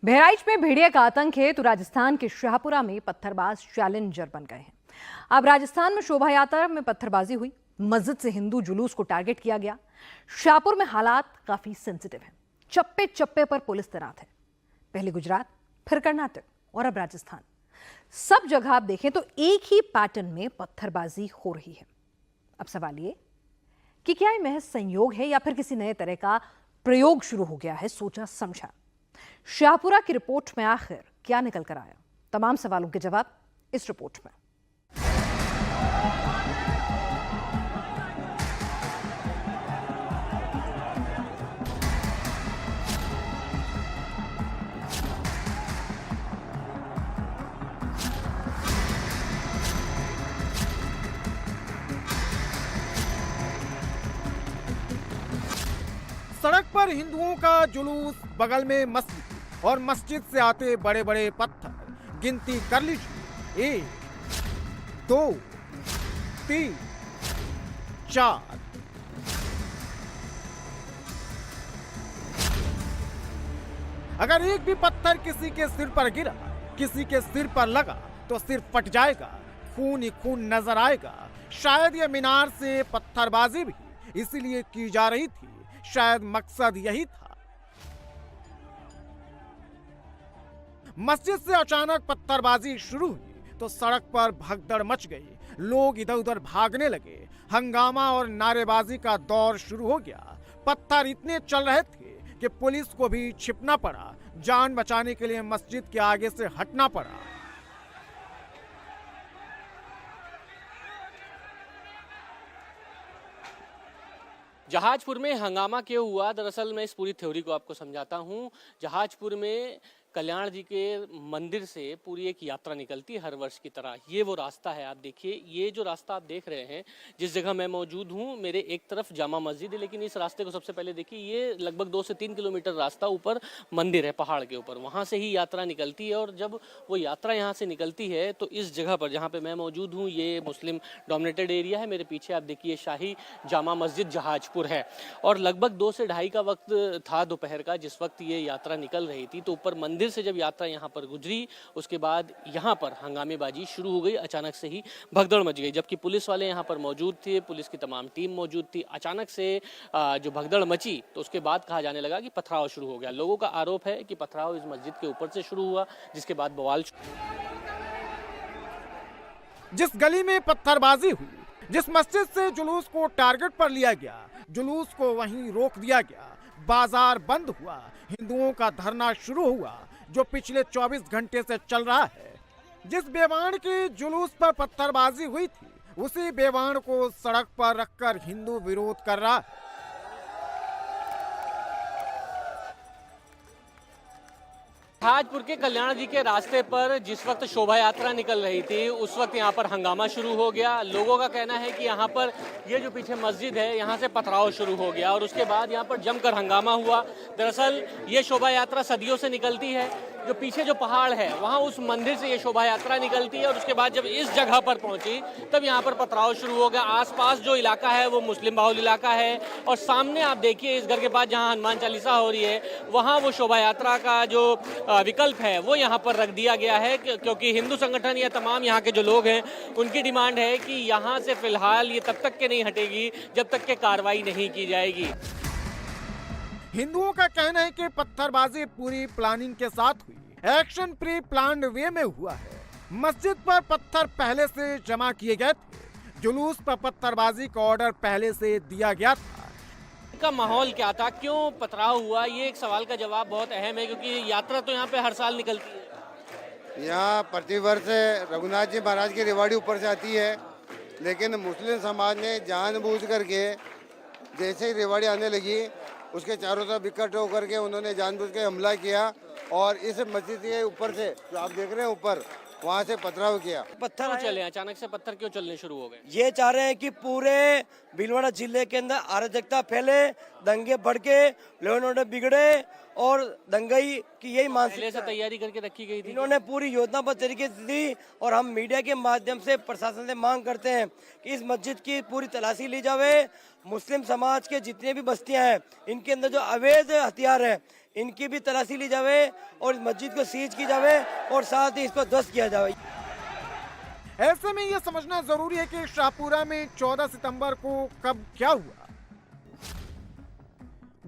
बहराइच में भेड़िया का आतंक है तो राजस्थान के शाहपुरा में पत्थरबाज चैलेंजर बन गए हैं। अब राजस्थान में शोभा यात्रा में पत्थरबाजी हुई, मस्जिद से हिंदू जुलूस को टारगेट किया गया। शाहपुर में हालात काफी सेंसिटिव हैं, चप्पे चप्पे पर पुलिस तैनात है। पहले गुजरात, फिर कर्नाटक और अब राजस्थान। सब जगह आप देखें तो एक ही पैटर्न में पत्थरबाजी हो रही है। अब सवाल ये कि क्या ये महज संयोग है या फिर किसी नए तरह का प्रयोग शुरू हो गया है, सोचा समझा। शाहपुरा की रिपोर्ट में आखिर क्या निकल कर आया, तमाम सवालों के जवाब इस रिपोर्ट में। सड़क पर हिंदुओं का जुलूस, बगल में मस्जिद और मस्जिद से आते बड़े बड़े पत्थर। गिनती कर लीजिए, 1, 2, 3, 4। अगर एक भी पत्थर किसी के सिर पर गिरा, किसी के सिर पर लगा तो सिर फट जाएगा, खून ही खून नजर आएगा। शायद ये मीनार से पत्थरबाजी भी इसीलिए की जा रही थी, शायद मकसद यही था। मस्जिद से अचानक पत्थरबाजी शुरू हुई तो सड़क पर भगदड़ मच गई, लोग इधर उधर भागने लगे, हंगामा और नारेबाजी का दौर शुरू हो गया। पत्थर इतने चल रहे थे कि पुलिस को भी छिपना पड़ा, जान बचाने के लिए मस्जिद के आगे से हटना पड़ा। जहाजपुर में हंगामा क्यों हुआ, दरअसल मैं इस पूरी थ्योरी को आपको समझाता हूँ। जहाजपुर में कल्याण जी के मंदिर से पूरी एक यात्रा निकलती है हर वर्ष की तरह। ये वो रास्ता है, आप देखिए, ये जो रास्ता आप देख रहे हैं, जिस जगह मैं मौजूद हूँ, मेरे एक तरफ जामा मस्जिद है, लेकिन इस रास्ते को सबसे पहले देखिए, ये लगभग 2 से 3 किलोमीटर रास्ता ऊपर मंदिर है, पहाड़ के ऊपर, वहाँ से ही यात्रा निकलती है। और जब वो यात्रा यहाँ से निकलती है तो इस जगह पर जहाँ पे मैं मौजूद हूँ, ये मुस्लिम डोमिनेटेड एरिया है। मेरे पीछे आप देखिए शाही जामा मस्जिद जहाजपुर है, और लगभग 2 से 2:30 का वक्त था दोपहर का, जिस वक्त ये यात्रा निकल रही थी। तो ऊपर मंदिर से जब यात्रा यहाँ पर गुजरी, उसके बाद यहाँ पर हंगामेबाजी शुरू हो गई। अचानक से ही भगदड़ मच गई, जबकि पुलिस वाले यहाँ पर मौजूद थे, पुलिस की तमाम टीम मौजूद थी। अचानक से जो भगदड़ मची तो उसके बाद कहा जाने लगा कि पथराव शुरू हो गया। लोगों का आरोप है कि पथराव इस मस्जिद के ऊपर से शुरू हुआ, जिसके बाद बवाल। जिस गली में पत्थरबाजी हुई, जिस मस्जिद से जुलूस को टारगेट पर लिया गया, जुलूस को वहीं रोक दिया गया। बाजार बंद हुआ, हिंदुओं का धरना शुरू हुआ जो पिछले 24 घंटे से चल रहा है। जिस बेवाण के जुलूस पर पत्थरबाजी हुई थी, उसी बेवाण को सड़क पर रखकर हिंदू विरोध कर रहा है। जहाजपुर के कल्याण जी के रास्ते पर जिस वक्त शोभा यात्रा निकल रही थी, उस वक्त यहाँ पर हंगामा शुरू हो गया। लोगों का कहना है कि यहाँ पर ये जो पीछे मस्जिद है, यहाँ से पथराव शुरू हो गया और उसके बाद यहाँ पर जमकर हंगामा हुआ। दरअसल ये शोभा यात्रा सदियों से निकलती है, जो पीछे जो पहाड़ है वहाँ उस मंदिर से ये शोभा यात्रा निकलती है, और उसके बाद जब इस जगह पर पहुंची तब यहाँ पर पथराव शुरू हो गया। आसपास जो इलाका है वो मुस्लिम बाहुल इलाका है, और सामने आप देखिए इस घर के पास जहाँ हनुमान चालीसा हो रही है, वहाँ वो शोभा यात्रा का जो विकल्प है वो यहाँ पर रख दिया गया है, क्योंकि हिंदू संगठन या तमाम यहाँ के जो लोग हैं उनकी डिमांड है कि यहाँ से फिलहाल ये तब तक के नहीं हटेगी जब तक के कार्रवाई नहीं की जाएगी। हिंदुओं का कहना है कि पत्थरबाजी पूरी प्लानिंग के साथ हुई, एक्शन प्री प्लान्ड वे में हुआ है। मस्जिद पर पत्थर पहले से जमा किए गए थे, जुलूस पर पत्थरबाजी का ऑर्डर पहले से दिया गया था। का माहौल क्या था, क्यों पथराव हुआ, ये एक सवाल का जवाब बहुत अहम है, क्योंकि यात्रा तो यहाँ पे हर साल निकलती है। यहाँ प्रतिवर्ष रघुनाथ जी महाराज की रेवाड़ी ऊपर से आती है, लेकिन मुस्लिम समाज ने जानबूझ करके जैसे ही रेवाड़ी आने लगी, उसके चारों तरफ इकट्ठे होकर के उन्होंने जानबूझ के हमला किया और इस मस्जिद के ऊपर से जो आप देख रहे हैं ऊपर, वहाँ से पथराव किया। पत्थर चले, अचानक से पत्थर क्यों चलने शुरू हो गए? ये चाह रहे हैं कि पूरे भीलवाड़ा जिले के अंदर अराजकता फैले, दंगे भड़के, लॉ एंड ऑर्डर बिगड़े और दंगई की यही पहले से तैयारी करके रखी गई थी। इन्होंने पूरी योजनाबद्ध तरीके से दी, और हम मीडिया के माध्यम से प्रशासन से मांग करते हैं कि इस मस्जिद की पूरी तलाशी ली जावे। मुस्लिम समाज के जितने भी बस्तियां हैं, इनके अंदर जो अवैध हथियार है, इनकी भी तलाशी ली जावे और इस मस्जिद को सीज की जावे और साथ ही इसको ध्वस्त किया जावे। ऐसे में यह समझना जरूरी है कि शाहपुरा में 14 सितंबर को कब क्या हुआ।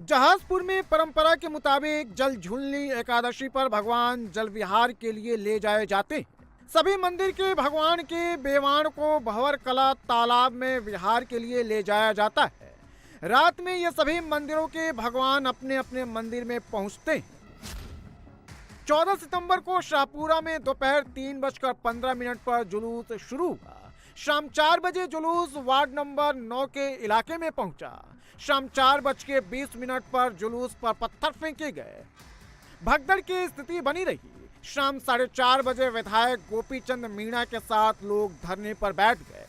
जहाजपुर में परंपरा के मुताबिक जल झूलनी एकादशी पर भगवान जल विहार के लिए ले जाए जाते हैं। सभी मंदिर के भगवान के बेवाण को भंवर कला तालाब में विहार के लिए ले जाया जाता है। रात में ये सभी मंदिरों के भगवान अपने अपने मंदिर में पहुंचते हैं। 14 सितंबर को शाहपुरा में दोपहर 3:15 पर जुलूस शुरू हुआ। शाम 4 बजे जुलूस वार्ड नंबर 9 के इलाके में पहुंचा। शाम 4:20 पर जुलूस पर पत्थर फेंके गए। भगदड़ की स्थिति बनी रही। शाम 4:30 बजे विधायक गोपीचंद मीणा के साथ लोग धरने पर बैठ गए।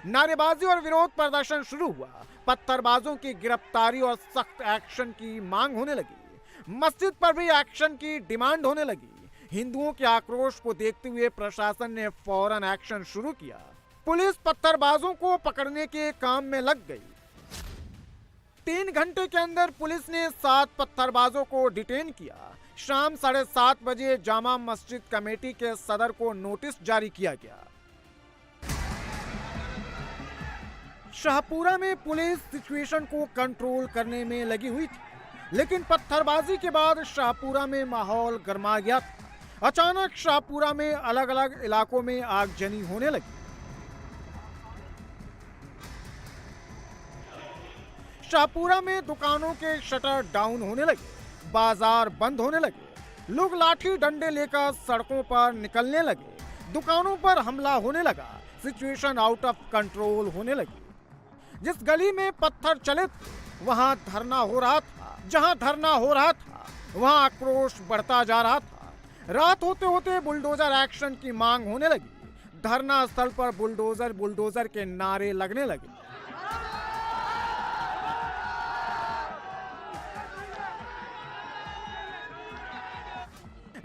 नारेबाजी और विरोध प्रदर्शन शुरू हुआ। पत्थरबाजों की गिरफ्तारी और सख्त एक्शन की मांग होने लगी। मस्जिद पर भी एक्शन की डिमांड होने लगी। हिंदुओं के आक्रोश को देखते हुए प्रशासन ने फौरन एक्शन शुरू किया। पुलिस पत्थरबाजों को पकड़ने के काम में लग गई। 3 घंटे के अंदर पुलिस ने 7 पत्थरबाजों को डिटेन किया। शाम 7:30 बजे जामा मस्जिद कमेटी के सदर को नोटिस जारी किया गया। शाहपुरा में पुलिस सिचुएशन को कंट्रोल करने में लगी हुई थी, लेकिन पत्थरबाजी के बाद शाहपुरा में माहौल गरमा गया था। अचानक शाहपुरा में अलग अलग इलाकों में आगजनी होने लगी। शाहपुरा में दुकानों के शटर डाउन होने लगे, बाजार बंद होने लगे, लोग लाठी डंडे लेकर सड़कों पर निकलने लगे, दुकानों पर हमला होने लगा। सिचुएशन आउट ऑफ कंट्रोल होने लगी। जिस गली में पत्थर चले थे वहां धरना हो रहा था। जहां धरना हो रहा था वहां आक्रोश बढ़ता जा रहा था। रात होते होते बुलडोजर एक्शन की मांग होने लगी। धरना स्थल पर बुलडोजर के नारे लगने लगे।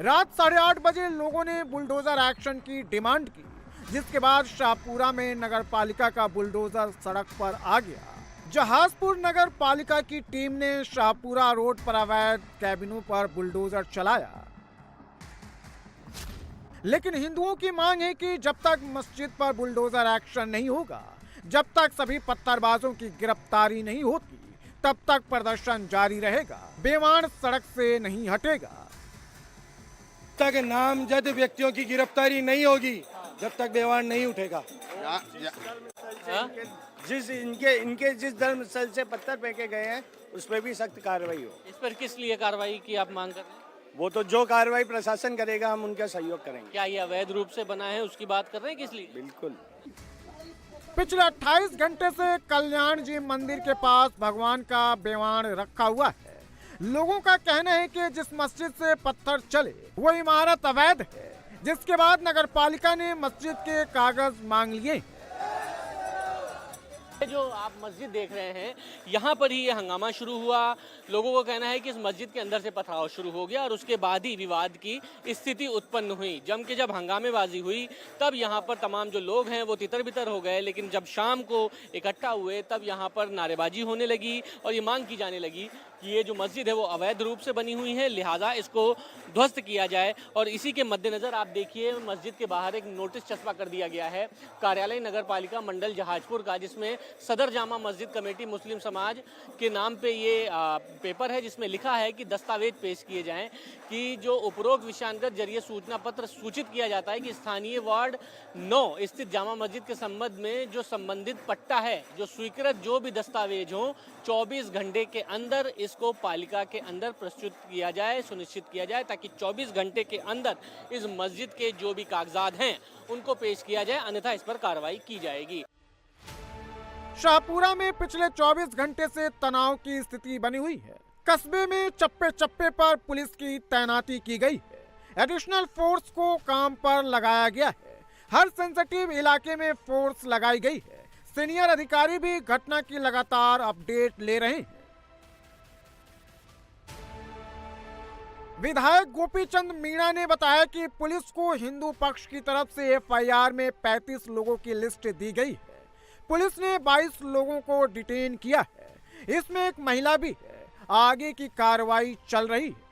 रात 8:30 बजे लोगों ने बुलडोजर एक्शन की डिमांड की, जिसके बाद शाहपुरा में नगर पालिका का बुलडोजर सड़क पर आ गया। जहाजपुर नगर पालिका की टीम ने शाहपुरा रोड पर अवैध कैबिनों पर बुलडोजर चलाया। लेकिन हिंदुओं की मांग है कि जब तक मस्जिद पर बुलडोजर एक्शन नहीं होगा, जब तक सभी पत्थरबाजों की गिरफ्तारी नहीं होती, तब तक प्रदर्शन जारी रहेगा। बेवाण सड़क से नहीं हटेगा। जब तक नामजद व्यक्तियों की गिरफ्तारी नहीं होगी, जब तक बेवाण नहीं उठेगा। जिस धर्मस्थल से पत्थर फेंके गए हैं उस पर भी सख्त कार्रवाई हो। इस पर किस लिए कार्रवाई की आप मांग कर रहे हैं? वो तो जो कार्रवाई प्रशासन करेगा हम उनका सहयोग करेंगे। क्या ये अवैध रूप से बना है उसकी बात कर रहे हैं? किस लिए? बिल्कुल। पिछले 28 घंटे से कल्याण जी मंदिर के पास भगवान का बेवाण रखा हुआ है। लोगों का कहना है कि जिस मस्जिद से पत्थर चले वो इमारत अवैध है, जिसके बाद नगर पालिका ने मस्जिद के कागज मांग लिए। जो आप मस्जिद देख रहे हैं यहाँ पर ही ये हंगामा शुरू हुआ। लोगों को कहना है कि इस मस्जिद के अंदर से पथराव शुरू हो गया और उसके बाद ही विवाद की स्थिति उत्पन्न हुई। जम के जब हंगामेबाजी हुई तब यहाँ पर तमाम जो लोग हैं वो तितर बितर हो गए। लेकिन जब शाम को इकट्ठा हुए तब यहाँ पर नारेबाजी होने लगी और ये मांग की जाने लगी कि ये जो मस्जिद है वो अवैध रूप से बनी हुई है, लिहाजा इसको ध्वस्त किया जाए। और इसी के मद्देनजर आप देखिए मस्जिद के बाहर एक नोटिस चस्पा कर दिया गया है कार्यालय नगर पालिका मंडल जहाजपुर का, जिसमें सदर जामा मस्जिद कमेटी मुस्लिम समाज के नाम पे ये पेपर है, जिसमें लिखा है कि दस्तावेज पेश किए जाएं कि जो उपरोक्त विषयानुगत जरिए सूचना पत्र सूचित किया जाता है कि स्थानीय वार्ड 9 स्थित जामा मस्जिद के संबंध में जो संबंधित पट्टा है, जो स्वीकृत जो भी दस्तावेज हो, 24 घंटे के अंदर इसको पालिका के अंदर प्रस्तुत किया जाए, सुनिश्चित किया जाए, ताकि 24 घंटे के अंदर इस मस्जिद के जो भी कागजात हैं उनको पेश किया जाए, अन्यथा इस पर कार्रवाई की जाएगी। शाहपुरा में पिछले 24 घंटे से तनाव की स्थिति बनी हुई है। कस्बे में चप्पे चप्पे पर पुलिस की तैनाती की गई है। एडिशनल फोर्स को काम पर लगाया गया है। हर सेंसिटिव इलाके में फोर्स लगाई गई है। सीनियर अधिकारी भी घटना की लगातार अपडेट ले रहे हैं। विधायक गोपीचंद मीणा ने बताया कि पुलिस को हिंदू पक्ष की तरफ से एफआईआर में 35 लोगों की लिस्ट दी गई है। पुलिस ने 22 लोगों को डिटेन किया है, इसमें एक महिला भी है। आगे की कार्रवाई चल रही है।